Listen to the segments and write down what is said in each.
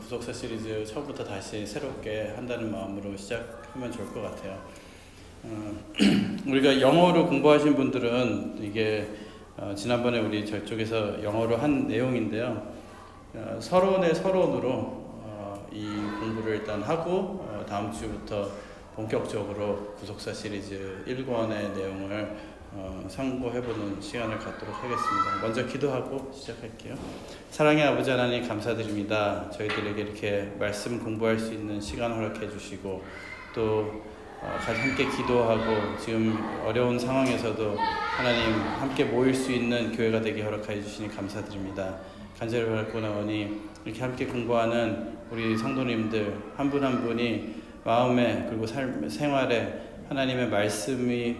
구속사 시리즈 처음부터 다시 새롭게 한다는 마음으로 시작하면 좋을 것 같아요. 우리가 영어로 공부하신 분들은 이게 지난번에 우리 저쪽에서 영어로 한 내용인데요. 서론의 서론으로 이 공부를 일단 하고 다음 주부터 본격적으로 구속사 시리즈 1권의 내용을 상고해보는 시간을 갖도록 하겠습니다. 먼저 기도하고 시작할게요. 사랑의 아버지 하나님 감사드립니다. 저희들에게 이렇게 말씀 공부할 수 있는 시간 허락해 주시고 또 같이 함께 기도하고 지금 어려운 상황에서도 하나님 함께 모일 수 있는 교회가 되게 허락해 주시니 감사드립니다. 간절히 바라오니 이렇게 함께 공부하는 우리 성도님들 한 분 한 분이 마음에 그리고 생활에 하나님의 말씀이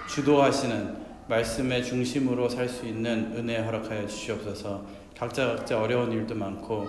주도하시는 말씀의 중심으로 살 수 있는 은혜 허락하여 주시옵소서. 각자 어려운 일도 많고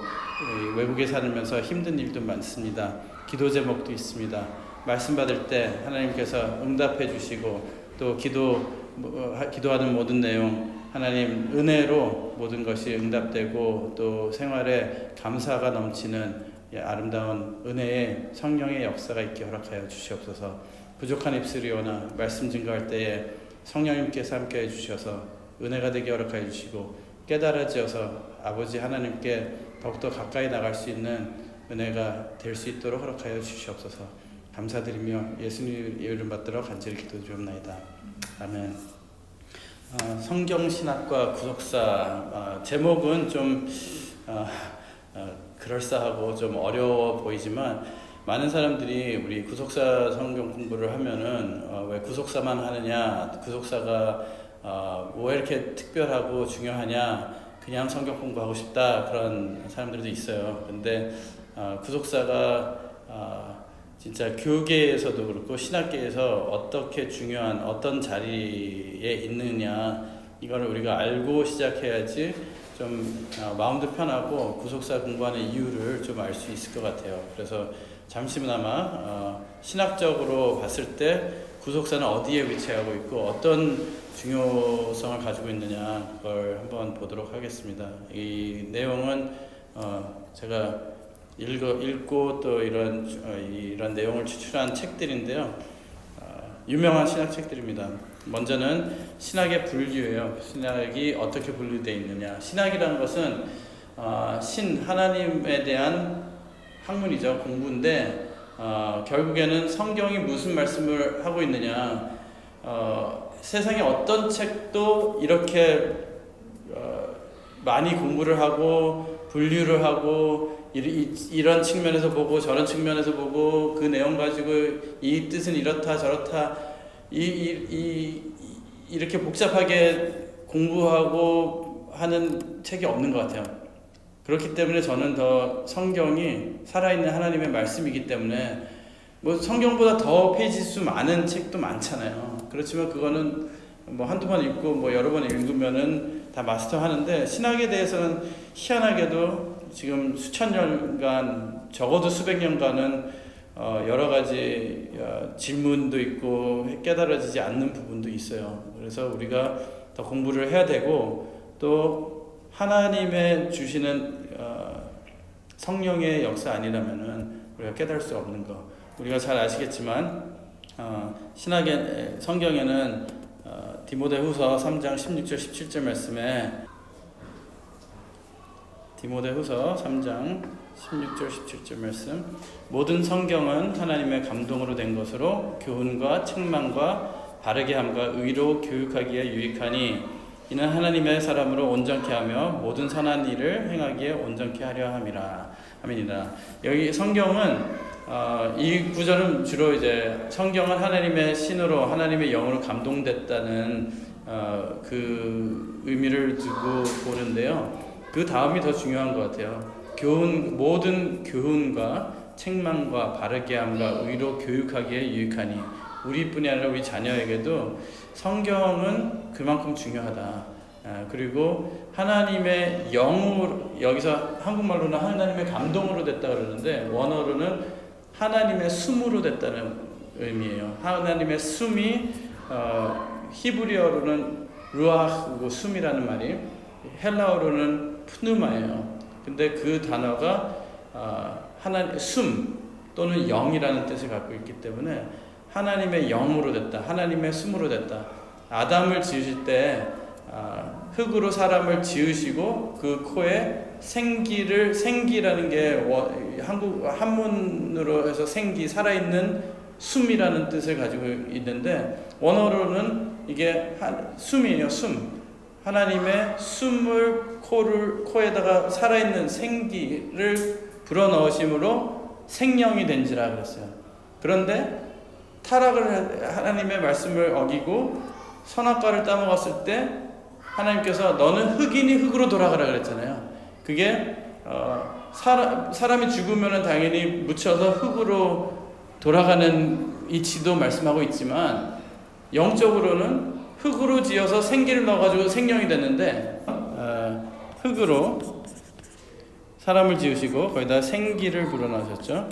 외국에 살면서 힘든 일도 많습니다. 기도 제목도 있습니다. 말씀 받을 때 하나님께서 응답해 주시고 또 기도하는 모든 내용 하나님 은혜로 모든 것이 응답되고 또 생활에 감사가 넘치는 아름다운 은혜의 성령의 역사가 있게 허락하여 주시옵소서. 부족한 입술이오나 말씀 증거할 때에 성령님께서 함께 해주셔서 은혜가 되게 허락하여 주시고 깨달아지어서 아버지 하나님께 더욱더 가까이 나갈 수 있는 은혜가 될 수 있도록 허락하여 주시옵소서. 감사드리며 예수님 이름 받들어 간절히 기도드리옵나이다. 아멘. 성경신학과 구속사 제목은 좀 그럴싸하고 좀 어려워 보이지만 많은 사람들이 우리 구속사 성경 공부를 하면은 왜 구속사만 하느냐, 구속사가 왜 이렇게 특별하고 중요하냐, 그냥 성경 공부하고 싶다 그런 사람들도 있어요. 근데 구속사가 진짜 교계에서도 그렇고 신학계에서 어떻게 중요한 어떤 자리에 있느냐 이거를 우리가 알고 시작해야지 좀 마음도 편하고 구속사 공부하는 이유를 좀 알 수 있을 것 같아요. 그래서 잠시나마 신학적으로 봤을 때 구속사는 어디에 위치하고 있고 어떤 중요성을 가지고 있느냐 그걸 한번 보도록 하겠습니다. 이 내용은 제가 읽고 또 이런 내용을 추출한 책들인데요. 유명한 신학 책들입니다. 먼저는 신학의 분류예요. 신학이 어떻게 분류되어 있느냐. 신학이라는 것은 하나님에 대한 학문이죠. 공부인데 결국에는 성경이 무슨 말씀을 하고 있느냐. 세상에 어떤 책도 이렇게 많이 공부를 하고 분류를 하고 이런 측면에서 보고 저런 측면에서 보고 그 내용 가지고 이 뜻은 이렇다 저렇다 이렇게 복잡하게 공부하고 하는 책이 없는 것 같아요. 그렇기 때문에 저는 더 성경이 살아있는 하나님의 말씀이기 때문에 뭐 성경보다 더 페이지 수 많은 책도 많잖아요. 그렇지만 그거는 뭐 한두 번 읽고 뭐 여러 번 읽으면은 다 마스터하는데 신학에 대해서는 희한하게도 지금 수천 년간 적어도 수백 년간은 여러 가지 질문도 있고 깨달아지지 않는 부분도 있어요. 그래서 우리가 더 공부를 해야 되고 또 하나님의 주시는 성령의 역사 아니라면은 우리가 깨달을 수 없는 거. 우리가 잘 아시겠지만 성경에는 디모데후서 3장 16절 17절 말씀에 디모데후서 3장 16절 17절 말씀 모든 성경은 하나님의 감동으로 된 것으로 교훈과 책망과 바르게 함과 의로 교육하기에 유익하니 이는 하나님의 사람으로 온전케 하며 모든 선한 일을 행하기에 온전케 하려 함이라. 아멘이다. 여기 성경은 이 구절은 주로 이제 성경은 하나님의 신으로 하나님의 영으로 감동됐다는 그 의미를 두고 보는데요. 그 다음이 더 중요한 것 같아요. 모든 교훈과 책망과 바르게 함과 의로 교육하기에 유익하니 우리뿐이 아니라 우리 자녀에게도 성경은 그만큼 중요하다. 그리고 하나님의 영으로 여기서 한국말로는 하나님의 감동으로 됐다 그러는데 원어로는 하나님의 숨으로 됐다는 의미예요. 하나님의 숨이 히브리어로는 루아흐고 숨이라는 말이 헬라어로는 푸누마예요. 근데 그 단어가 하나님 숨 또는 영이라는 뜻을 갖고 있기 때문에 하나님의 영으로 됐다. 하나님의 숨으로 됐다. 아담을 지으실 때 흙으로 사람을 지으시고 그 코에 생기라는 게 한국 한문으로 해서 생기, 살아있는 숨이라는 뜻을 가지고 있는데 원어로는 이게 숨이에요. 숨. 하나님의 숨을 코에다가 살아있는 생기를 불어넣으심으로 생명이 된지라 그랬어요. 그런데 하나님의 말씀을 어기고 선악과를 따먹었을 때 하나님께서 너는 흙이니 흙으로 돌아가라 그랬잖아요. 그게 사람이 죽으면 당연히 묻혀서 흙으로 돌아가는 이치도 말씀하고 있지만 영적으로는 흙으로 지어서 생기를 넣어가지고 생명이 됐는데 흙으로 사람을 지으시고 거기다 생기를 불어넣으셨죠.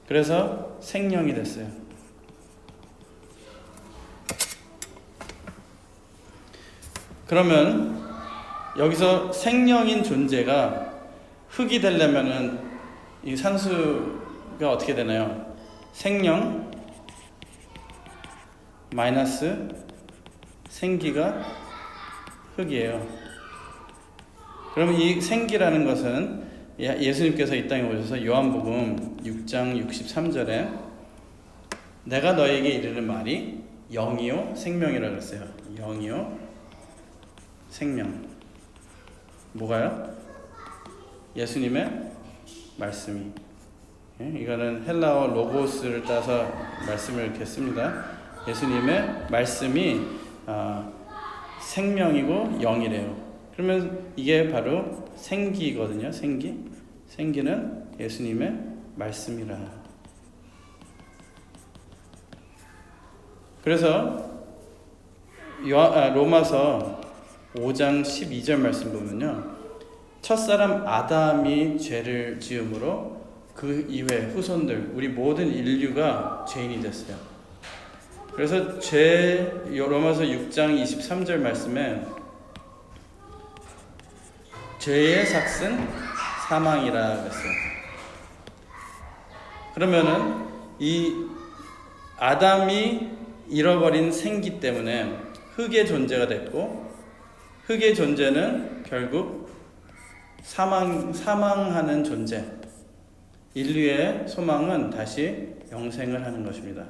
그래서 생명이 됐어요. 그러면 여기서 생명인 존재가 흙이 되려면은 이 산수가 어떻게 되나요? 생명 마이너스 생기가 흙이에요. 그러면 이 생기라는 것은 예수님께서 이 땅에 오셔서 요한복음 6장 63절에 내가 너에게 이르는 말이 영이요 생명이라 그랬어요. 영이요 생명. 뭐가요? 예수님의 말씀이. 이거는 헬라어 로고스를 따서 말씀을 이렇게 씁니다. 예수님의 말씀이 생명이고 영이래요. 그러면 이게 바로 생기거든요. 생기는 예수님의 말씀이라. 그래서 로마서 5장 12절 말씀 보면요, 첫사람 아담이 죄를 지음으로 그 이후에 후손들, 우리 모든 인류가 죄인이 됐어요. 그래서 로마서 6장 23절 말씀에 죄의 삭은 사망이라 그랬어요. 그러면은 이 아담이 잃어버린 생기 때문에 흙의 존재가 됐고, 흙의 존재는 결국 사망하는 존재. 인류의 소망은 다시 영생을 하는 것입니다.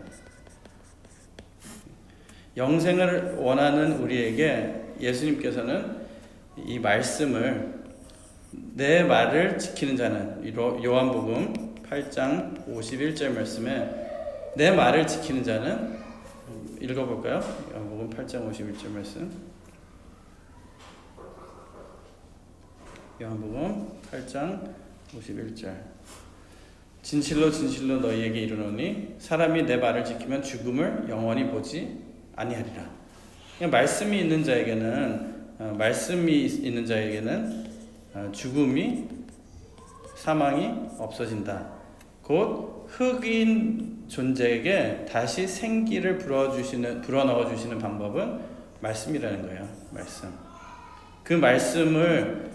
영생을 원하는 우리에게 예수님께서는 이 말씀을, 내 말을 지키는 자는, 요한복음 8장 51절 말씀에 내 말을 지키는 자는, 읽어볼까요? 요한복음 8장 51절 말씀. 요한복음 8장 51절. 진실로 진실로 너희에게 이르노니 사람이 내 말을 지키면 죽음을 영원히 보지 아니하리라. 그냥 말씀이 있는 자에게는 죽음이, 사망이 없어진다. 곧 흙인 존재에게 다시 생기를 불어넣어 주시는 방법은 말씀이라는 거예요. 말씀. 그 말씀을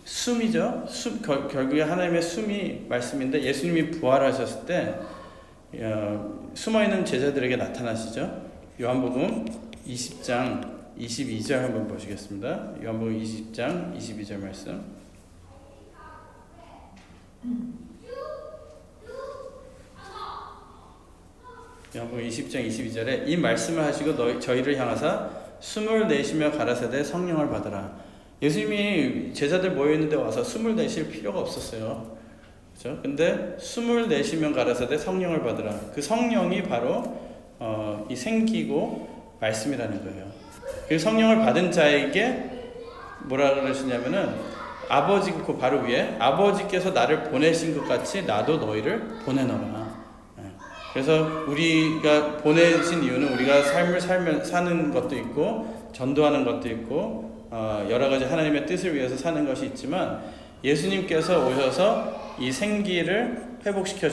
숨이죠. 결국에 하나님의 숨이 말씀인데, 예수님이 부활하셨을 때 숨어있는 제자들에게 나타나시죠. 요한복음 20장 22절 한번 보시겠습니다. 요한복음 20장 22절 말씀. 요한복음 20장 22절에 이 말씀을 하시고 저희를 향하사 숨을 내쉬며 가라사대 성령을 받으라. 예수님이 제자들 모여있는데 와서 숨을 내쉴 필요가 없었어요. 그렇죠? 근데 숨을 내쉬면 가라사대 성령을 받으라. 그 성령이 바로 이 생기고 말씀이라는 거예요. 그 성령을 받은 자에게 뭐라 그러시냐면은, 아버지 그 바로 위에 아버지께서 나를 보내신 것 같이 나도 너희를 보내노라. 그래서 우리가 보내신 이유는 우리가 삶을 사는 것도 있고 주도하는 것도 있고 여러 가지 하나님의 뜻을 위해서 사는 것이 있지만, 예수님께서 오셔서 이 생기를 회복시켜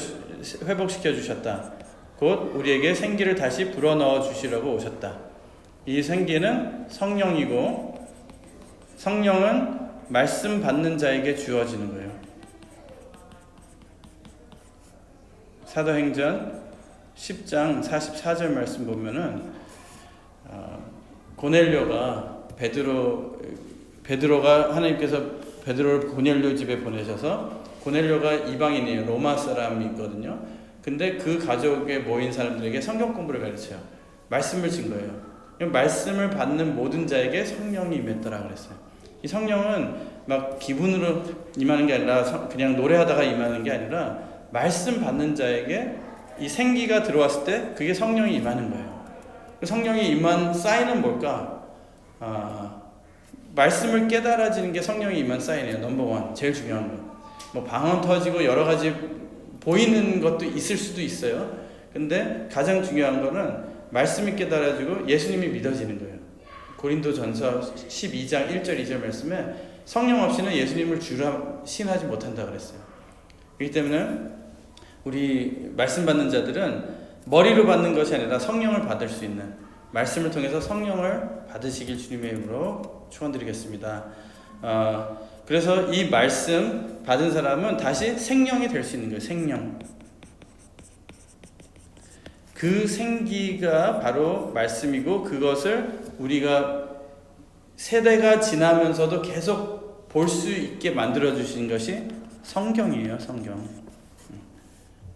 주셨다. 곧 우리에게 생기를 다시 불어넣어 주시려고 오셨다. 이 생기는 성령이고, 성령은 말씀 받는 자에게 주어지는 거예요. 사도행전 10장 44절 말씀 보면은 고넬료가 베드로가 하나님께서 베드로를 고넬료 집에 보내셔서, 고넬료가 이방인이에요. 로마 사람이거든요. 근데 그 가족에 모인 사람들에게 성경 공부를 가르쳐요. 말씀을 진 거예요. 말씀을 받는 모든 자에게 성령이 임했더라 그랬어요. 이 성령은 막 기분으로 임하는 게 아니라 그냥 노래하다가 임하는 게 아니라 말씀 받는 자에게 이 생기가 들어왔을 때 그게 성령이 임하는 거예요. 성령이 임한 사인은 뭘까? 말씀을 깨달아지는 게 성령이 임한 사인이에요. 넘버원, 제일 중요한 거. 뭐 방언 터지고 여러 가지 보이는 것도 있을 수도 있어요. 근데 가장 중요한 거는 말씀이 깨달아지고 예수님이 믿어지는 거예요. 고린도전서 12장 1절 2절 말씀에 성령 없이는 예수님을 주라 신하지 못한다 그랬어요. 그렇기 때문에 우리 말씀 받는 자들은 머리로 받는 것이 아니라 성령을 받을 수 있는, 말씀을 통해서 성령을 받으시길 주님의 이름으로 축원드리겠습니다. 그래서 이 말씀 받은 사람은 다시 생명이 될 수 있는 거예요. 생명. 그 생기가 바로 말씀이고, 그것을 우리가 세대가 지나면서도 계속 볼 수 있게 만들어 주신 것이 성경이에요. 성경.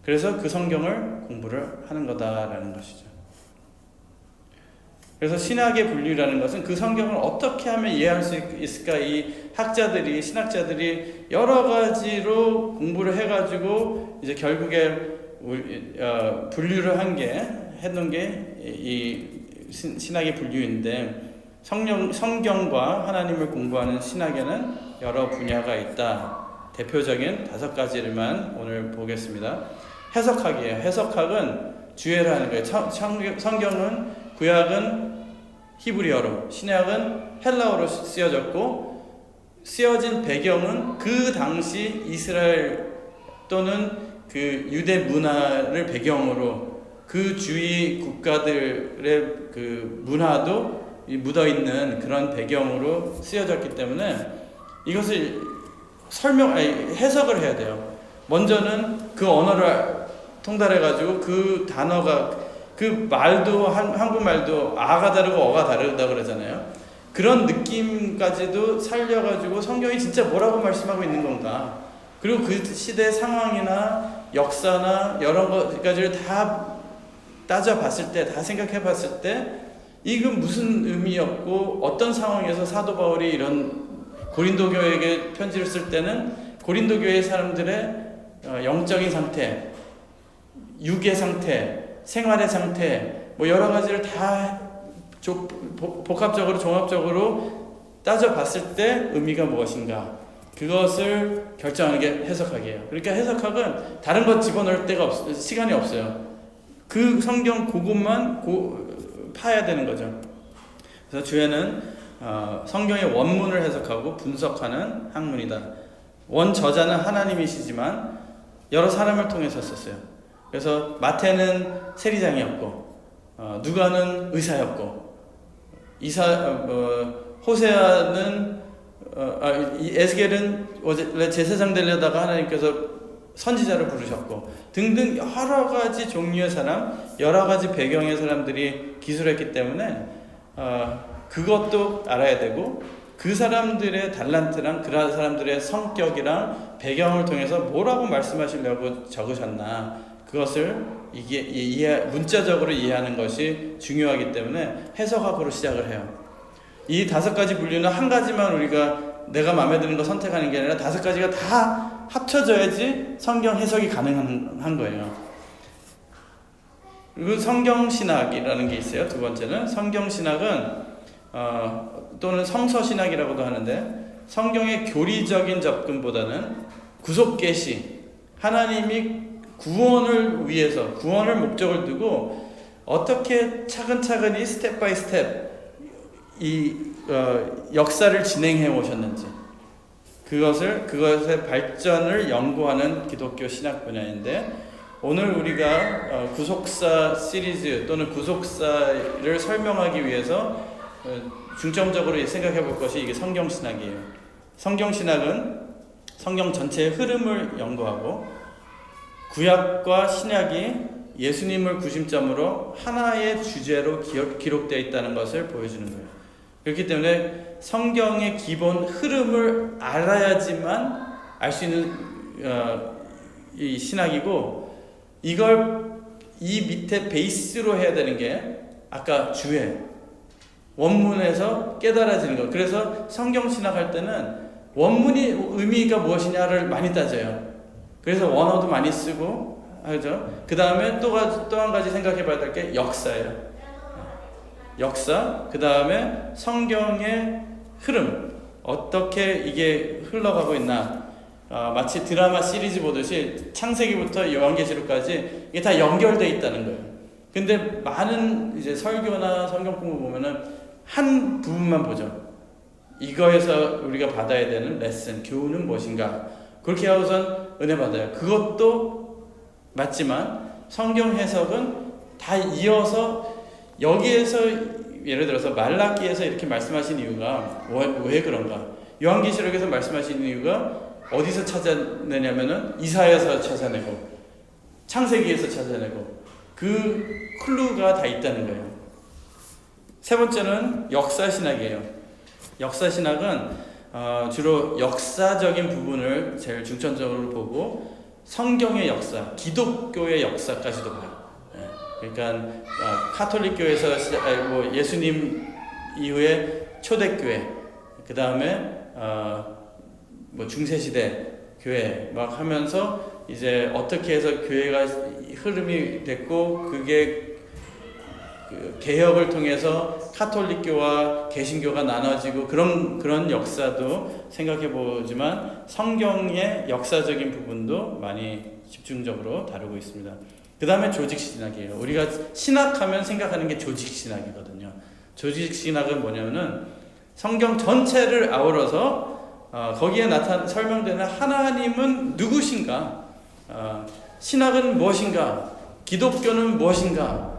그래서 그 성경을 공부를 하는 거다라는 것이죠. 그래서 신학의 분류라는 것은 그 성경을 어떻게 하면 이해할 수 있을까, 이 학자들이, 신학자들이 여러 가지로 공부를 해가지고 이제 결국에 분류를 해놓은 게 이 신학의 분류인데, 성경과 하나님을 공부하는 신학에는 여러 분야가 있다. 대표적인 5가지를만 오늘 보겠습니다. 해석학이에요. 해석학은 주해를 하는 거예요. 성경은 구약은 히브리어로, 신약은 헬라어로 쓰여졌고, 쓰여진 배경은 그 당시 이스라엘 또는 그 유대 문화를 배경으로, 그 주위 국가들의 그 문화도 묻어있는 그런 배경으로 쓰여졌기 때문에 이것을 해석을 해야 돼요. 먼저는 그 언어를 통달해가지고 그 단어가, 그 말도 한국말도 아가 다르고 어가 다르다 그러잖아요. 그런 느낌까지도 살려가지고 성경이 진짜 뭐라고 말씀하고 있는 건가, 그리고 그 시대 상황이나 역사나 여러 가지를 다 따져봤을 때, 다 생각해봤을 때 이건 무슨 의미였고, 어떤 상황에서 사도 바울이 이런 고린도 교회에게 편지를 쓸 때는 고린도 교회 사람들의 영적인 상태, 육의 상태, 생활의 상태, 뭐 여러 가지를 다 복합적으로 종합적으로 따져봤을 때 의미가 무엇인가, 그것을 결정하는 게 해석학이에요. 그러니까 해석학은 다른 것 집어넣을 데가 시간이 없어요. 그 성경 그것만 파야 되는 거죠. 그래서 주에는 성경의 원문을 해석하고 분석하는 학문이다. 원저자는 하나님이시지만 여러 사람을 통해서 썼어요. 그래서 마태는 세리장이었고, 누가는 의사였고, 호세아는 에스겔은 원래 제사장 되려다가 하나님께서 선지자를 부르셨고, 등등 여러 가지 종류의 사람, 여러 가지 배경의 사람들이 기술했기 때문에 그것도 알아야 되고, 그 사람들의 달란트랑 그 사람들의 성격이랑 배경을 통해서 뭐라고 말씀하시려고 적으셨나, 그것을 문자적으로 이해하는 것이 중요하기 때문에 해석학으로 시작을 해요. 이 5가지 분류는 한 가지만 내가 마음에 드는 거 선택하는 게 아니라 5가지가 다 합쳐져야지 성경 해석이 가능한 거예요. 그리고 성경신학이라는 게 있어요. 두 번째는 성경신학은 또는 성서신학이라고도 하는데, 성경의 교리적인 접근보다는 구속계시, 하나님이 구원을 위해서, 구원을 목적을 두고 어떻게 차근차근히 스텝 바이 스텝 이 역사를 진행해 오셨는지, 그것의 발전을 연구하는 기독교 신학 분야인데, 오늘 우리가 구속사 시리즈 또는 구속사를 설명하기 위해서 중점적으로 생각해 볼 것이 이게 성경신학이에요. 성경 신학은 성경 전체의 흐름을 연구하고 구약과 신약이 예수님을 구심점으로 하나의 주제로 기록되어 있다는 것을 보여주는 거예요. 그렇기 때문에 성경의 기본 흐름을 알아야지만 알 수 있는 이 신학이고, 이걸 이 밑에 베이스로 해야 되는 게 아까 주의 원문에서 깨달아지는 거. 그래서 성경 신학할 때는 원문이 의미가 무엇이냐를 많이 따져요. 그래서 원어도 많이 쓰고 하죠. 그 다음에 또 한 가지 생각해 봐야 될 게 역사예요. 역사, 그 다음에 성경의 흐름, 어떻게 이게 흘러가고 있나. 마치 드라마 시리즈 보듯이 창세기부터 요한계시록까지 이게 다 연결되어 있다는 거예요. 근데 많은 이제 설교나 성경 공부 보면은 한 부분만 보죠. 이거에서 우리가 받아야 되는 레슨, 교훈은 무엇인가. 그렇게 하고선 은혜 받아요. 그것도 맞지만 성경 해석은 다 이어서 여기에서 예를 들어서 말라기에서 이렇게 말씀하신 이유가 왜 그런가? 요한계시록에서 말씀하신 이유가 어디서 찾아내냐면은 이사야에서 찾아내고 창세기에서 찾아내고 그 클루가 다 있다는 거예요. 세 번째는 역사신학이에요. 역사신학은 주로 역사적인 부분을 제일 중점적으로 보고 성경의 역사, 기독교의 역사까지도 봐요. 그러니까 카톨릭교에서 예수님 이후에 초대교회, 그 다음에 중세시대 교회 막 하면서 이제 어떻게 해서 교회가 흐름이 됐고, 그게 개혁을 통해서 카톨릭교와 개신교가 나눠지고 그런 역사도 생각해 보지만 성경의 역사적인 부분도 많이 집중적으로 다루고 있습니다. 그 다음에 조직신학이에요. 우리가 신학하면 생각하는 게 조직신학이거든요. 조직신학은 뭐냐면은 성경 전체를 아우러서 거기에 설명되는 하나님은 누구신가? 신학은 무엇인가? 기독교는 무엇인가?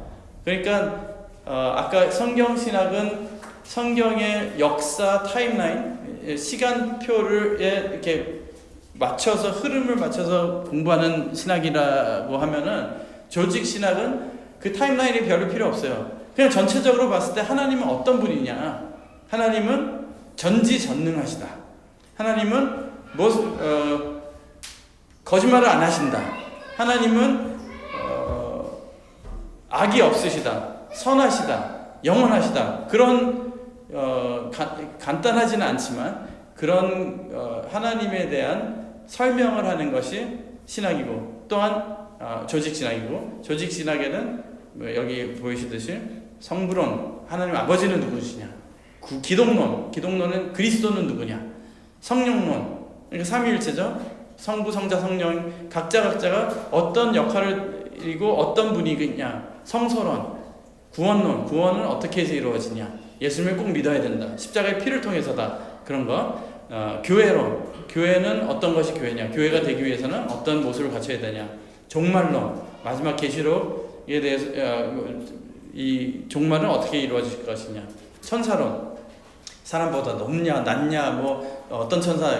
그러니까 아까 성경 신학은 성경의 역사 타임라인, 시간표를 이렇게 맞춰서 흐름을 맞춰서 공부하는 신학이라고 하면은, 조직 신학은 그 타임라인이 별로 필요 없어요. 그냥 전체적으로 봤을 때 하나님은 어떤 분이냐? 하나님은 전지전능하시다. 하나님은 거짓말을 안 하신다. 하나님은 악이 없으시다. 선하시다. 영원하시다. 그런 간단하지는 않지만 그런 하나님에 대한 설명을 하는 것이 신학이고, 또한 조직신학이고, 조직신학에는 여기 보이시듯이 성부론, 하나님 아버지는 누구시냐, 기독론은 그리스도는 누구냐, 성령론, 그러니까 삼위일체죠. 성부, 성자, 성령 각자가 어떤 역할을 이루고 어떤 분이겠냐, 성서론, 구원은 어떻게 해서 이루어지냐, 예수님을 꼭 믿어야 된다, 십자가의 피를 통해서다, 그런 거. 교회론, 교회는 어떤 것이 교회냐, 교회가 되기 위해서는 어떤 모습을 갖춰야 되냐, 종말론, 마지막 계시록에 대해서 이 종말은 어떻게 이루어질 것이냐, 천사론, 사람보다 높냐 낮냐, 어떤 천사,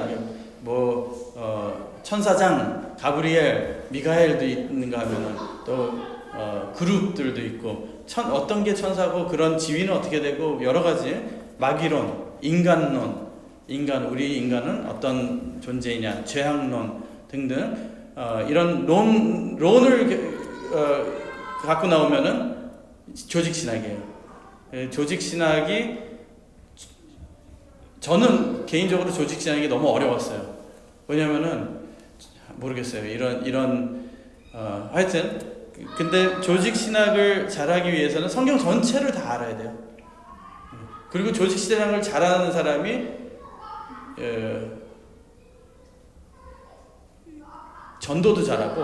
천사장 가브리엘, 미가엘도 있는가 하면은 또 그룹들도 있고, 어떤 게 천사고 그런 지위는 어떻게 되고, 여러 가지 마귀론, 인간론, 우리 인간은 어떤 존재이냐, 죄악론 등등 이런 론을 갖고 나오면은 조직신학이에요. 조직신학이, 저는 개인적으로 조직신학이 너무 어려웠어요. 왜냐면은 모르겠어요. 하여튼 근데 조직신학을 잘하기 위해서는 성경 전체를 다 알아야 돼요. 그리고 조직신학을 잘하는 사람이 전도도 잘하고,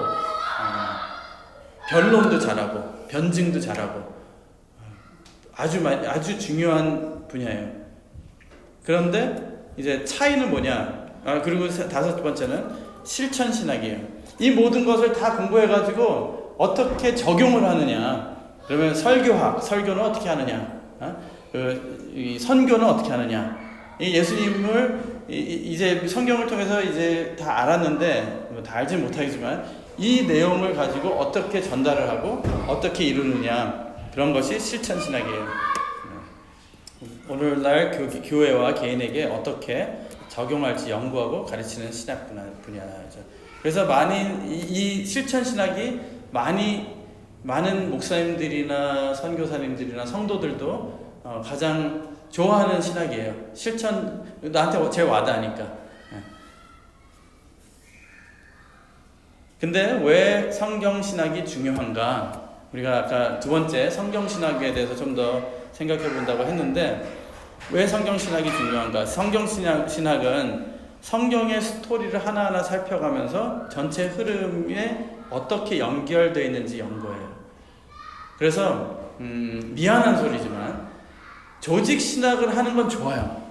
변론도 잘하고, 변증도 잘하고, 아주 중요한 분야예요. 그런데 이제 차이는 뭐냐? 그리고 다섯 번째는 실천신학이에요. 이 모든 것을 다 공부해가지고 어떻게 적용을 하느냐? 그러면 설교는 어떻게 하느냐? 이 선교는 어떻게 하느냐? 이 예수님을 이제 성경을 통해서 이제 다 알았는데 다 알진 못하겠지만 이 내용을 가지고 어떻게 전달을 하고 어떻게 이루느냐, 그런 것이 실천 신학이에요. 오늘날 교회와 개인에게 어떻게 적용할지 연구하고 가르치는 신학 분야죠. 그래서 이 실천 신학이 많은 목사님들이나 선교사님들이나 성도들도 가장 좋아하는 신학이에요. 나한테 제일 와닿으니까. 근데 왜 성경 신학이 중요한가? 우리가 아까 두 번째 성경 신학에 대해서 좀 더 생각해 본다고 했는데, 왜 성경 신학이 중요한가? 성경 신학은 성경의 스토리를 하나하나 살펴가면서 전체 흐름에 어떻게 연결되어 있는지 연구해요. 그래서 미안한 소리지만 조직 신학을 하는 건 좋아요.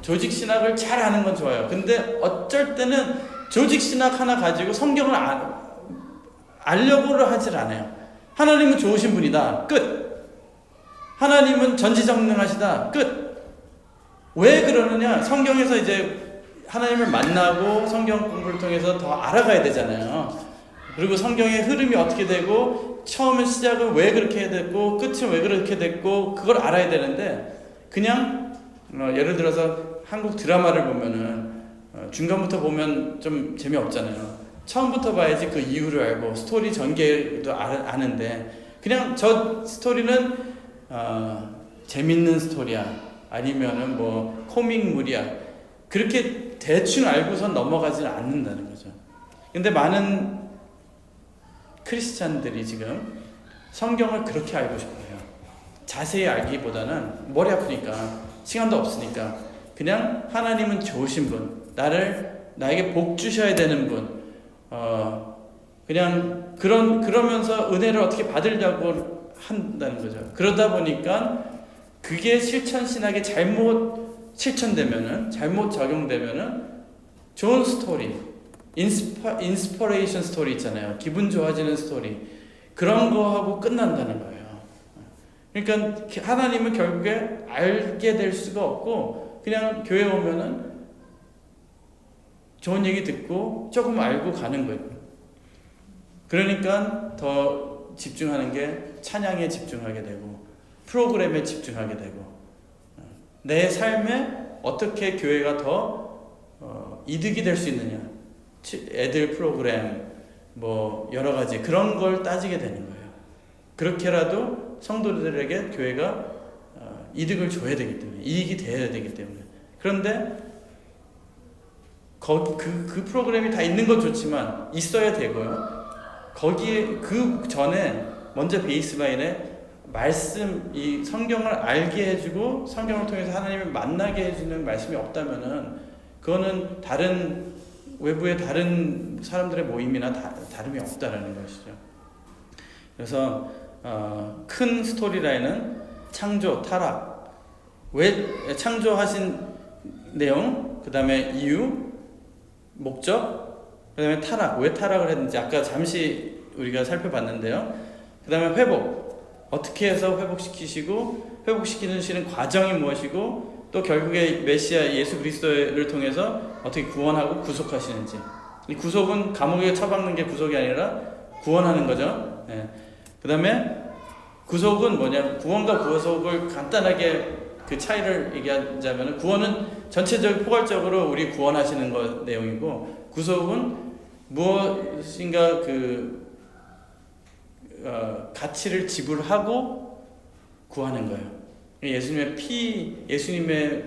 조직 신학을 잘 하는 건 좋아요. 근데 어쩔 때는 조직 신학 하나 가지고 성경을 알려고를 하질 않아요. 하나님은 좋으신 분이다. 끝. 하나님은 전지전능하시다. 끝. 왜 그러느냐? 성경에서 이제 하나님을 만나고 성경 공부를 통해서 더 알아가야 되잖아요. 그리고 성경의 흐름이 어떻게 되고, 처음에 시작은 왜 그렇게 됐고 끝은 왜 그렇게 됐고, 그걸 알아야 되는데, 그냥 예를 들어서 한국 드라마를 보면은 중간부터 보면 좀 재미없잖아요. 처음부터 봐야지 그 이유를 알고 스토리 전개도 아는데, 그냥 저 스토리는 재밌는 스토리야, 아니면은 뭐 코믹물이야, 그렇게 대충 알고선 넘어가지는 않는다는 거죠. 근데 많은 크리스찬들이 지금 성경을 그렇게 알고 싶어요. 자세히 알기보다는 머리 아프니까, 시간도 없으니까, 그냥 하나님은 좋으신 분, 나에게 복 주셔야 되는 분, 그냥 그러면서 은혜를 어떻게 받으려고 한다는 거죠. 그러다 보니까 그게 실천 신학에 잘못 실천되면은, 잘못 적용되면은 좋은 스토리, 인스퍼레이션 스토리 있잖아요. 기분 좋아지는 스토리, 그런 거하고 끝난다는 거예요. 그러니까 하나님은 결국에 알게 될 수가 없고, 그냥 교회 오면은 좋은 얘기 듣고 조금 알고 가는 거예요. 그러니까 더 집중하는 게 찬양에 집중하게 되고, 프로그램에 집중하게 되고, 내 삶에 어떻게 교회가 더 이득이 될 수 있느냐, 애들 프로그램, 뭐 여러 가지 그런 걸 따지게 되는 거예요. 그렇게라도 성도들에게 교회가 이득을 줘야 되기 때문에, 이익이 돼야 되기 때문에. 그런데 그 프로그램이 다 있는 건 좋지만 있어야 되고요. 거기에 그 전에 먼저 베이스라인에 말씀, 이 성경을 알게 해주고 성경을 통해서 하나님을 만나게 해주는 말씀이 없다면은, 그거는 외부의 다른 사람들의 모임이나 다름이 없다라는 것이죠. 그래서 큰 스토리라인은 창조, 타락, 왜 창조하신 내용, 그 다음에 이유, 목적, 그 다음에 타락, 왜 타락을 했는지 아까 잠시 우리가 살펴봤는데요. 그 다음에 회복, 어떻게 해서 회복시키는 과정이 무엇이고, 또 결국에 메시아 예수 그리스도를 통해서 어떻게 구원하고 구속하시는지. 이 구속은 감옥에 처박는 게 구속이 아니라 구원하는 거죠. 그 다음에 구속은 뭐냐, 구원과 구속을 간단하게 그 차이를 얘기하자면, 구원은 전체적으로 포괄적으로 우리 구원하시는 것 내용이고, 구속은 무엇인가 가치를 지불하고 구하는 거예요. 예수님의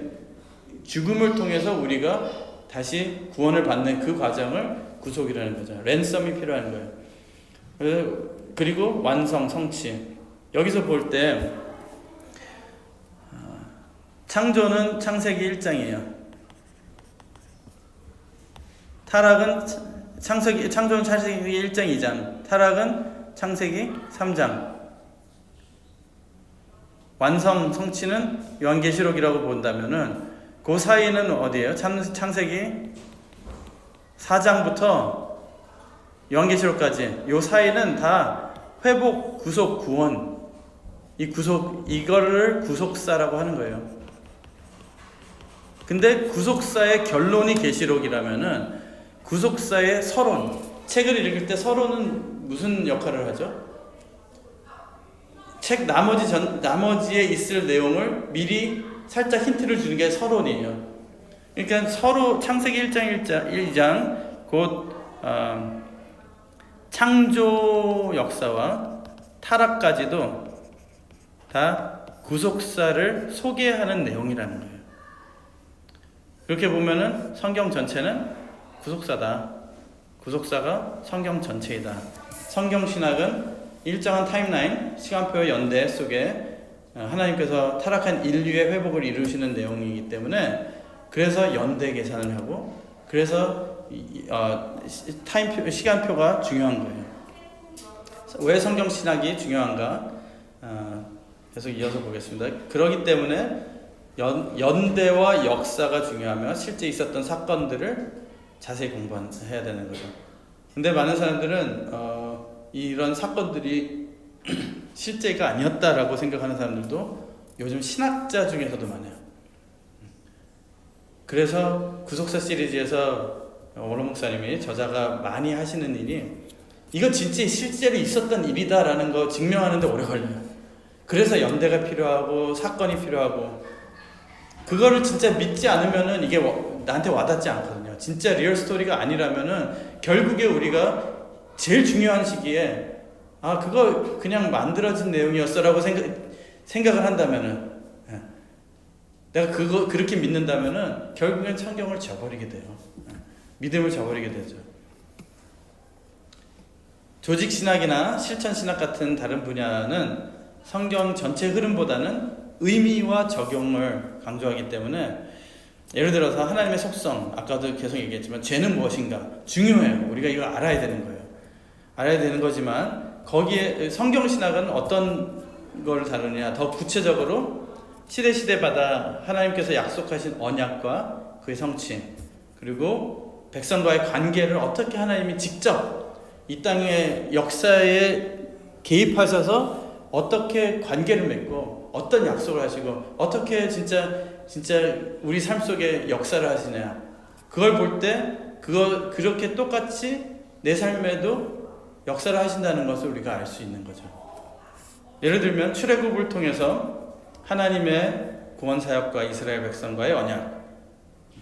죽음을 통해서 우리가 다시 구원을 받는 그 과정을 구속이라는 거죠. 랜섬이 필요한 거예요. 그리고 완성, 성취. 여기서 볼 때 창조는 창세기 1장이에요. 창조는 창세기 1장 2장, 타락은 창세기 3장. 완성, 성취는 요한계시록이라고 본다면은 그 사이는 어디예요? 창세기 4장부터 요한계시록까지, 요 사이는 다 회복, 구속, 구원. 이거를 구속사라고 하는 거예요. 근데 구속사의 결론이 계시록이라면은 구속사의 서론, 책을 읽을 때 서론은 무슨 역할을 하죠? 책 나머지에 있을 내용을 미리 살짝 힌트를 주는 게 서론이에요. 그러니까 서로 창세기 1장 곧 창조 역사와 타락까지도 다 구속사를 소개하는 내용이라는 거예요. 그렇게 보면은 성경 전체는 구속사다. 구속사가 성경 전체이다. 성경 신학은 일정한 타임라인, 시간표의 연대 속에 하나님께서 타락한 인류의 회복을 이루시는 내용이기 때문에 그래서 연대 계산을 하고 그래서 시간표가 중요한 거예요. 왜 성경 신학이 중요한가? 계속 이어서 보겠습니다. 그렇기 때문에 연대와 역사가 중요하며 실제 있었던 사건들을 자세히 공부해야 되는 거죠. 근데 많은 사람들은 이런 사건들이 실제가 아니었다라고 생각하는 사람들도 요즘 신학자 중에서도 많아요. 그래서 구속사 시리즈에서 오로 목사님이 저자가 많이 하시는 일이 이거 진짜 실제로 있었던 일이다라는 거 증명하는데 오래 걸려요. 그래서 연대가 필요하고 사건이 필요하고 그거를 진짜 믿지 않으면은 이게 나한테 와닿지 않거든요. 진짜 리얼 스토리가 아니라면은 결국에 우리가 제일 중요한 시기에 그거 그냥 만들어진 내용이었어라고 생각을 한다면은 내가 그렇게 믿는다면은 결국엔 성경을 저버리게 돼요. 믿음을 저버리게 되죠. 조직 신학이나 실천 신학 같은 다른 분야는 성경 전체 흐름보다는 의미와 적용을 강조하기 때문에 예를 들어서 하나님의 속성, 아까도 계속 얘기했지만 죄는 무엇인가 중요해요. 우리가 이걸 알아야 되는 거예요. 알아야 되는 거지만 거기에 성경 신학은 어떤 걸 다루냐, 더 구체적으로 시대마다 하나님께서 약속하신 언약과 그의 성취, 그리고 백성과의 관계를 어떻게 하나님이 직접 이 땅의 역사에 개입하셔서 어떻게 관계를 맺고 어떤 약속을 하시고 어떻게 진짜 우리 삶 속에 역사를 하시냐, 그걸 볼 때 그렇게 똑같이 내 삶에도 역사를 하신다는 것을 우리가 알 수 있는 거죠. 예를 들면 출애굽을 통해서 하나님의 구원 사역과 이스라엘 백성과의 언약,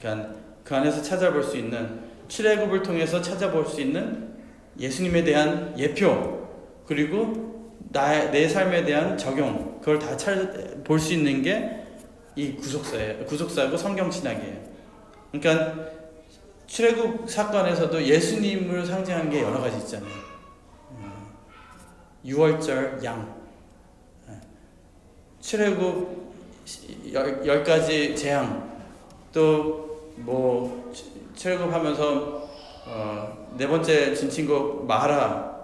그러니까 그 안에서 찾아볼 수 있는, 출애굽을 통해서 찾아볼 수 있는 예수님에 대한 예표, 그리고 내 삶에 대한 적용, 그걸 다 볼 수 있는 게 이 구속사고 성경 신학이에요. 그러니까 출애굽 사건에서도 예수님을 상징하는 게 여러 가지 있잖아요. 유월절 양, 출애굽 10가지 재앙, 또 뭐 출애굽하면서 네 번째 진친국 마라,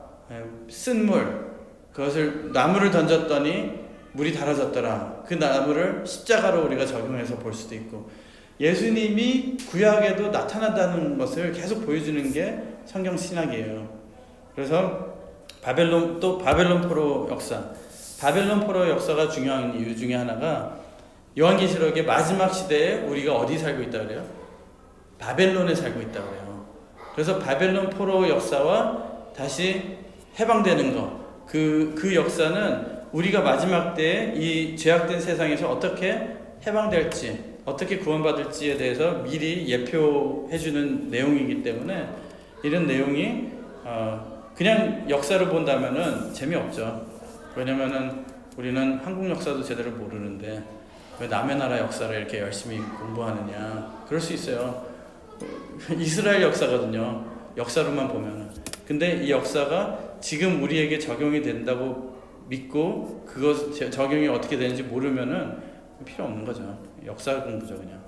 쓴물, 그것을 나무를 던졌더니 물이 달아졌더라. 그 나무를 십자가로 우리가 적용해서 볼 수도 있고, 예수님이 구약에도 나타난다는 것을 계속 보여주는 게 성경 신학이에요. 그래서 바벨론 포로 역사, 바벨론 포로 역사가 중요한 이유 중에 하나가 요한계시록의 마지막 시대에 우리가 어디 살고 있다 그래요? 바벨론에 살고 있다 그래요. 그래서 바벨론 포로 역사와 다시 해방되는 거, 그 역사는 우리가 마지막 때에 이 죄악된 세상에서 어떻게 해방될지, 어떻게 구원받을지에 대해서 미리 예표해주는 내용이기 때문에 이런 내용이 그냥 역사를 본다면은 재미없죠. 왜냐면은 우리는 한국 역사도 제대로 모르는데 왜 남의 나라 역사를 이렇게 열심히 공부하느냐, 그럴 수 있어요. 이스라엘 역사거든요, 역사로만 보면은. 근데 이 역사가 지금 우리에게 적용이 된다고 믿고 그것 적용이 어떻게 되는지 모르면은 필요 없는 거죠. 역사 공부죠, 그냥.